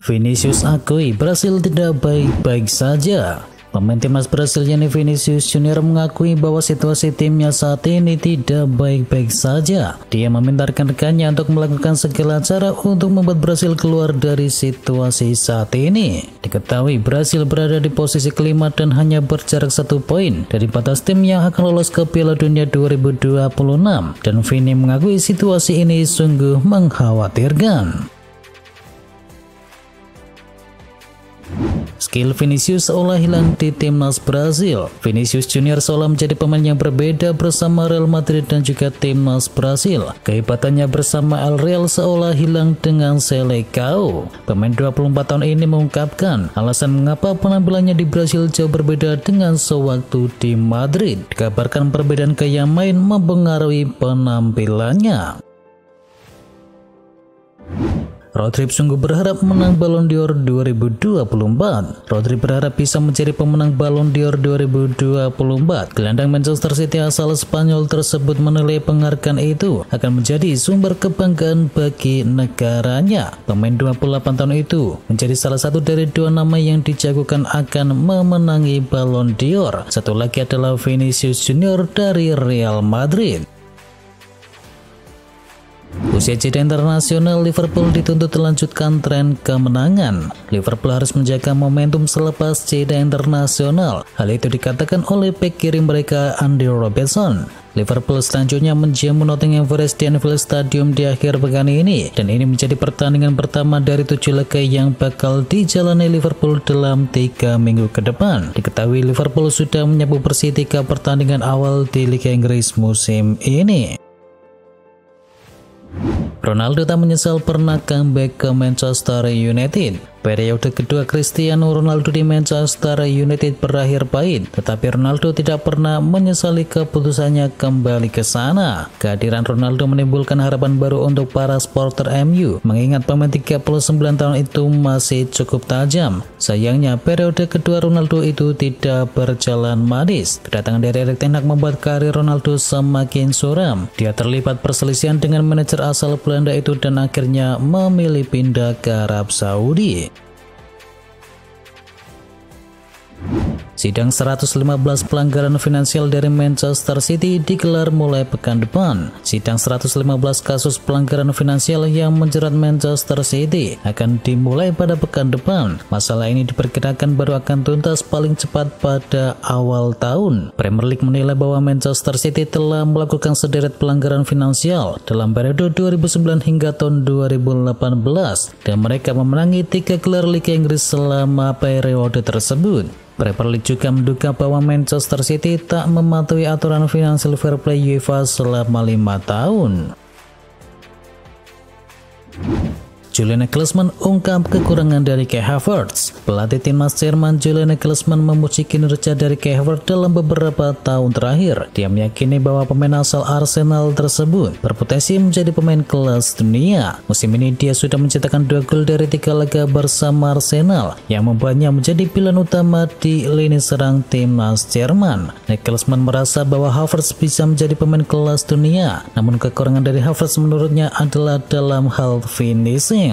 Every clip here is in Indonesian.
Vinicius akui Brasil tidak baik-baik saja. Pemain timnas Brasil yakni Vinicius Junior mengakui bahwa situasi timnya saat ini tidak baik-baik saja. Dia meminta rekan-rekannya untuk melakukan segala cara untuk membuat Brasil keluar dari situasi saat ini. Diketahui Brasil berada di posisi kelima dan hanya berjarak 1 poin dari batas tim yang akan lolos ke Piala Dunia 2026. Dan Vini mengakui situasi ini sungguh mengkhawatirkan. Skill Vinicius seolah hilang di timnas Brasil. Vinicius Junior seolah menjadi pemain yang berbeda bersama Real Madrid dan juga timnas Brasil. Kehebatannya bersama El Real seolah hilang dengan Selecao. Pemain 24 tahun ini mengungkapkan alasan mengapa penampilannya di Brasil jauh berbeda dengan sewaktu di Madrid. Dikabarkan perbedaan gaya main mempengaruhi penampilannya. Rodri sungguh berharap menang Ballon d'Or 2024. Rodri berharap bisa menjadi pemenang Ballon d'Or 2024. Gelandang Manchester City asal Spanyol tersebut menilai penghargaan itu akan menjadi sumber kebanggaan bagi negaranya. Pemain 28 tahun itu menjadi salah satu dari 2 nama yang dijagokan akan memenangi Ballon d'Or. Satu lagi adalah Vinicius Junior dari Real Madrid. Usia jeda internasional, Liverpool dituntut melanjutkan tren kemenangan. Liverpool harus menjaga momentum selepas jeda internasional. Hal itu dikatakan oleh bek kiri mereka Andy Robertson. Liverpool selanjutnya menjamu Nottingham Forest di Anfield Stadium di akhir pekan ini, dan ini menjadi pertandingan pertama dari 7 laga yang bakal dijalani Liverpool dalam 3 minggu ke depan. Diketahui Liverpool sudah menyapu bersih 3 pertandingan awal di Liga Inggris musim ini. Ronaldo tak menyesal pernah comeback ke Manchester United. Periode kedua Cristiano Ronaldo di Manchester United berakhir pahit, tetapi Ronaldo tidak pernah menyesali keputusannya kembali ke sana. Kehadiran Ronaldo menimbulkan harapan baru untuk para supporter MU, mengingat pemain 39 tahun itu masih cukup tajam. Sayangnya, periode kedua Ronaldo itu tidak berjalan manis. Kedatangan dari Erik ten Hag membuat karir Ronaldo semakin suram. Dia terlibat perselisihan dengan manajer asal Belanda itu dan akhirnya memilih pindah ke Arab Saudi. Sidang 115 pelanggaran finansial dari Manchester City digelar mulai pekan depan. Sidang 115 kasus pelanggaran finansial yang menjerat Manchester City akan dimulai pada pekan depan. Masalah ini diperkirakan baru akan tuntas paling cepat pada awal tahun. Premier League menilai bahwa Manchester City telah melakukan sederet pelanggaran finansial dalam periode 2009 hingga tahun 2018 dan mereka memenangi 3 gelar Liga Inggris selama periode tersebut. Premier League juga menduga bahwa Manchester City tak mematuhi aturan Financial Fair Play UEFA selama 5 tahun. Julian Nagelsmann ungkap kekurangan dari Kai Havertz. Pelatih timnas Jerman Julian Nagelsmann memuji kinerja dari Kai Havertz dalam beberapa tahun terakhir. Dia meyakini bahwa pemain asal Arsenal tersebut berpotensi menjadi pemain kelas dunia. Musim ini dia sudah mencetakkan 2 gol dari 3 laga bersama Arsenal, yang membuatnya menjadi pilihan utama di lini serang timnas Jerman. Nagelsmann merasa bahwa Havertz bisa menjadi pemain kelas dunia, namun kekurangan dari Havertz menurutnya adalah dalam hal finishing.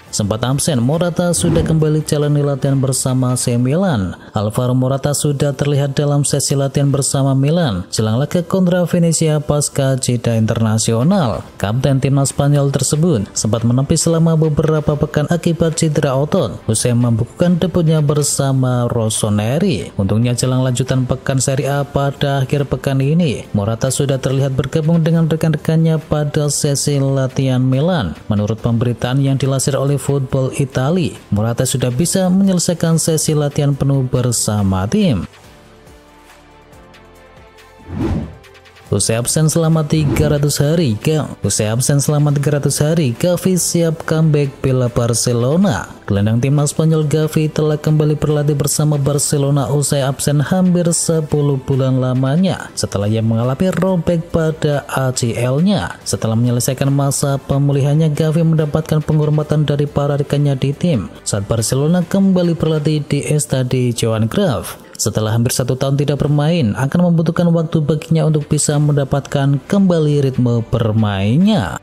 Sempat absen, Morata sudah kembali jalani latihan bersama AC Milan. Alvaro Morata sudah terlihat dalam sesi latihan bersama Milan jelang laga kontra Venezia pasca jeda internasional. Kapten timnas Spanyol tersebut sempat menepi selama beberapa pekan akibat cedera otot usai membukukan debutnya bersama Rossoneri. Untungnya jelang lanjutan pekan Serie A pada akhir pekan ini, Morata sudah terlihat bergabung dengan rekan-rekannya pada sesi latihan Milan. Menurut pemberitaan yang dilansir oleh Football Italia, Morata sudah bisa menyelesaikan sesi latihan penuh bersama tim. Usai absen selama 300 hari, Gavi siap comeback bela Barcelona. Gelandang timnas Spanyol Gavi telah kembali berlatih bersama Barcelona usai absen hampir 10 bulan lamanya setelah ia mengalami robek pada ACL-nya. Setelah menyelesaikan masa pemulihannya, Gavi mendapatkan penghormatan dari para rekannya di tim saat Barcelona kembali berlatih di Estadi Johan Cruyff. Setelah hampir 1 tahun tidak bermain, akan membutuhkan waktu baginya untuk bisa mendapatkan kembali ritme bermainnya.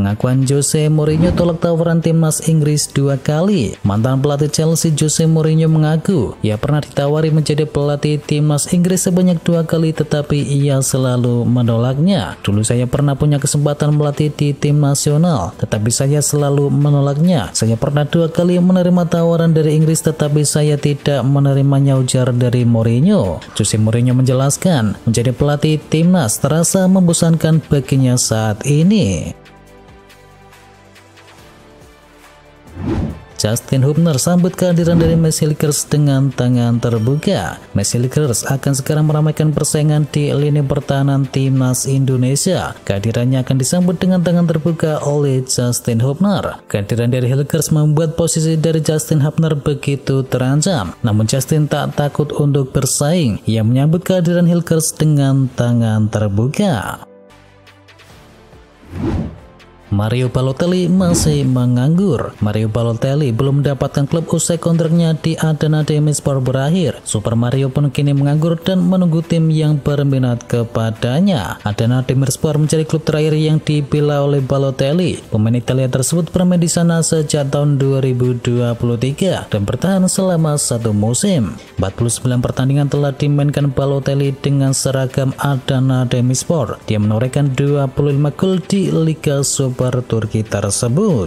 Pengakuan Jose Mourinho tolak tawaran timnas Inggris 2 kali. Mantan pelatih Chelsea Jose Mourinho mengaku ia pernah ditawari menjadi pelatih timnas Inggris sebanyak 2 kali tetapi ia selalu menolaknya. Dulu saya pernah punya kesempatan melatih di tim nasional tetapi saya selalu menolaknya. Saya pernah 2 kali menerima tawaran dari Inggris tetapi saya tidak menerimanya, ujar dari Mourinho. Jose Mourinho menjelaskan menjadi pelatih timnas terasa membosankan baginya saat ini. Justin Hubner sambut kehadiran dari Messi Lakers dengan tangan terbuka. Messi Lakers akan sekarang meramaikan persaingan di lini pertahanan timnas Indonesia. Kehadirannya akan disambut dengan tangan terbuka oleh Justin Hubner. Kehadiran dari Lakers membuat posisi dari Justin Hubner begitu terancam. Namun Justin tak takut untuk bersaing. Ia menyambut kehadiran Lakers dengan tangan terbuka. Mario Balotelli masih menganggur. Mario Balotelli belum mendapatkan klub usai kontraknya di Adana Demirspor berakhir. Super Mario pun kini menganggur dan menunggu tim yang berminat kepadanya. Adana Demirspor mencari klub terakhir yang dibela oleh Balotelli. Pemain Italia tersebut bermain di sana sejak tahun 2023 dan bertahan selama 1 musim. 49 pertandingan telah dimainkan Balotelli dengan seragam Adana Demirspor. Dia menorehkan 25 gol di Liga Super Turki tersebut.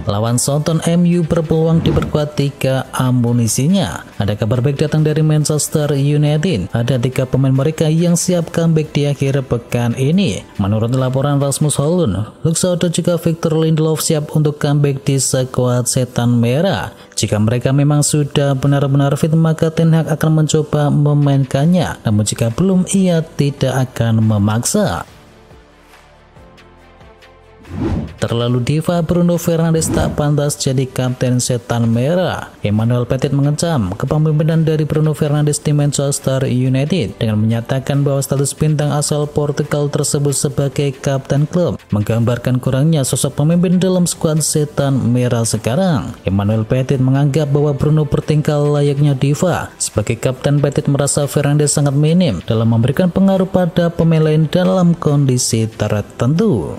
Lawan Southampton, MU berpeluang diperkuat 3 amunisinya. Ada kabar baik datang dari Manchester United. Ada 3 pemain mereka yang siap comeback di akhir pekan ini. Menurut laporan Rasmus Højlund, Luke Shaw dan juga Victor Lindelof siap untuk comeback di skuad Setan Merah. Jika mereka memang sudah benar-benar fit, maka Ten Hag akan mencoba memainkannya. Namun jika belum, ia tidak akan memaksa. Terlalu diva, Bruno Fernandes tak pantas jadi kapten Setan Merah. Emmanuel Petit mengecam kepemimpinan dari Bruno Fernandes di Manchester United dengan menyatakan bahwa status bintang asal Portugal tersebut sebagai kapten klub menggambarkan kurangnya sosok pemimpin dalam skuad Setan Merah sekarang. Emmanuel Petit menganggap bahwa Bruno bertingkah layaknya diva. Sebagai kapten, Petit merasa Fernandes sangat minim dalam memberikan pengaruh pada pemain lain dalam kondisi tertentu.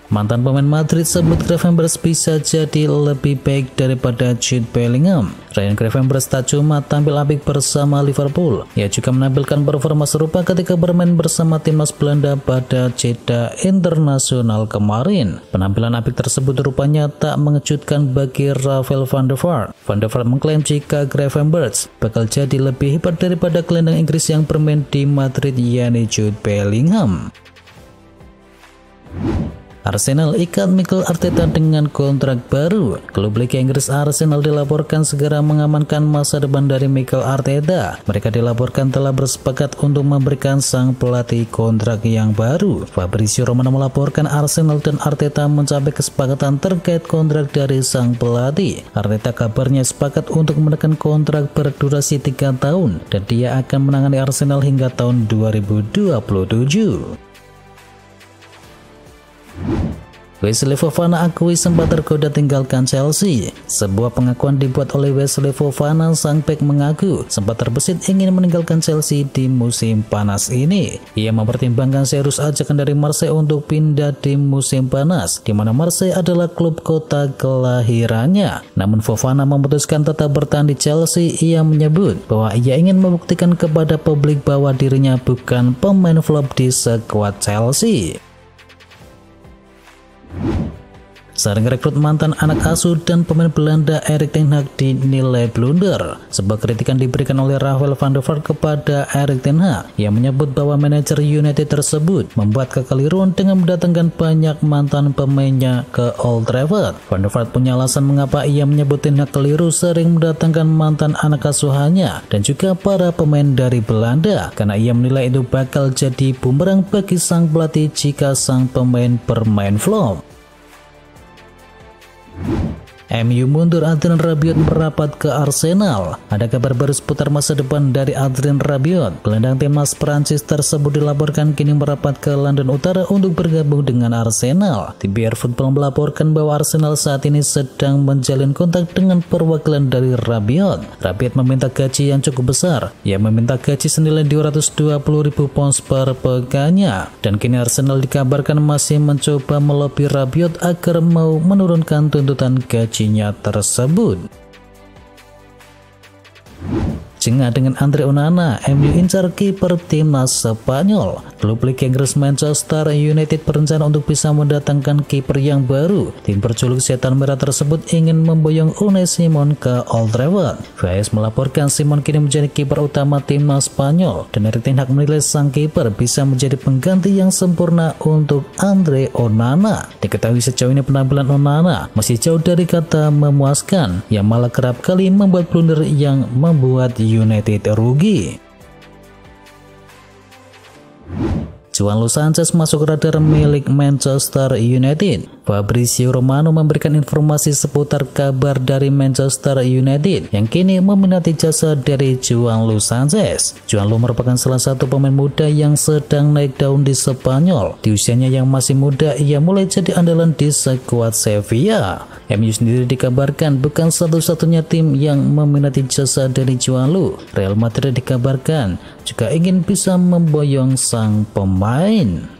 Mantan pemain Madrid sebut Gravenberch bisa jadi lebih baik daripada Jude Bellingham. Ryan Gravenberch tak cuma tampil apik bersama Liverpool, ia juga menampilkan performa serupa ketika bermain bersama timnas Belanda pada jeda internasional kemarin. Penampilan apik tersebut rupanya tak mengejutkan bagi Rafael van der Vaart. Van der Vaart mengklaim jika Gravenberch bakal jadi lebih hebat daripada gelandang Inggris yang bermain di Madrid, yakni Jude Bellingham. Arsenal ikat Mikel Arteta dengan kontrak baru. Klub Liga Inggris Arsenal dilaporkan segera mengamankan masa depan dari Mikel Arteta. Mereka dilaporkan telah bersepakat untuk memberikan sang pelatih kontrak yang baru. Fabrizio Romano melaporkan Arsenal dan Arteta mencapai kesepakatan terkait kontrak dari sang pelatih. Arteta kabarnya sepakat untuk menekan kontrak berdurasi 3 tahun dan dia akan menangani Arsenal hingga tahun 2027. Wesley Fofana akui sempat tergoda tinggalkan Chelsea. Sebuah pengakuan dibuat oleh Wesley Fofana. Sang bek mengaku sempat terbesit ingin meninggalkan Chelsea di musim panas ini. Ia mempertimbangkan serius ajakan dari Marseille untuk pindah di musim panas, di mana Marseille adalah klub kota kelahirannya. Namun Fofana memutuskan tetap bertahan di Chelsea. Ia menyebut bahwa ia ingin membuktikan kepada publik bahwa dirinya bukan pemain flop di skuad Chelsea. Saring rekrut mantan anak asuh dan pemain Belanda Erik ten Hag dinilai blunder. Sebuah kritikan diberikan oleh Rafael van der Vaart kepada Erik ten Hag. Ia menyebut bahwa manajer United tersebut membuat kekeliruan dengan mendatangkan banyak mantan pemainnya ke Old Trafford. Van der Vaart punya alasan mengapa ia menyebut ten Hag keliru sering mendatangkan mantan anak asuhannya dan juga para pemain dari Belanda, karena ia menilai itu bakal jadi bumerang bagi sang pelatih jika sang pemain bermain flop. MU mundur, Adrien Rabiot merapat ke Arsenal. Ada kabar baru seputar masa depan dari Adrien Rabiot. Gelandang timnas Prancis tersebut dilaporkan kini merapat ke London Utara untuk bergabung dengan Arsenal. TBR Football melaporkan bahwa Arsenal saat ini sedang menjalin kontak dengan perwakilan dari Rabiot. Rabiot meminta gaji yang cukup besar. Ia meminta gaji senilai 220.000 pounds per pekannya. Dan kini Arsenal dikabarkan masih mencoba melobi Rabiot agar mau menurunkan tuntutan gajinya tersebut. Jengah dengan Andre Onana, MU incar kiper timnas Spanyol. Klub Liga Inggris Manchester United berencana untuk bisa mendatangkan kiper yang baru. Tim berjuluk Setan Merah tersebut ingin memboyong Unai Simon ke Old Trafford. VS melaporkan Simon kini menjadi kiper utama timnas Spanyol, dan Erik ten Hag menilai sang kiper bisa menjadi pengganti yang sempurna untuk Andre Onana. Diketahui sejauh ini penampilan Onana masih jauh dari kata memuaskan, yang malah kerap kali membuat blunder yang membuat United rugi. Juan Luis Sanchez masuk radar milik Manchester United. Fabrizio Romano memberikan informasi seputar kabar dari Manchester United yang kini meminati jasa dari Juan Luis Sanchez. Juan Luis merupakan salah satu pemain muda yang sedang naik daun di Spanyol. Di usianya yang masih muda, ia mulai jadi andalan di skuad Sevilla. MU sendiri dikabarkan bukan satu-satunya tim yang meminati jasa dari Juan Luis. Real Madrid dikabarkan juga ingin bisa memboyong sang pemain.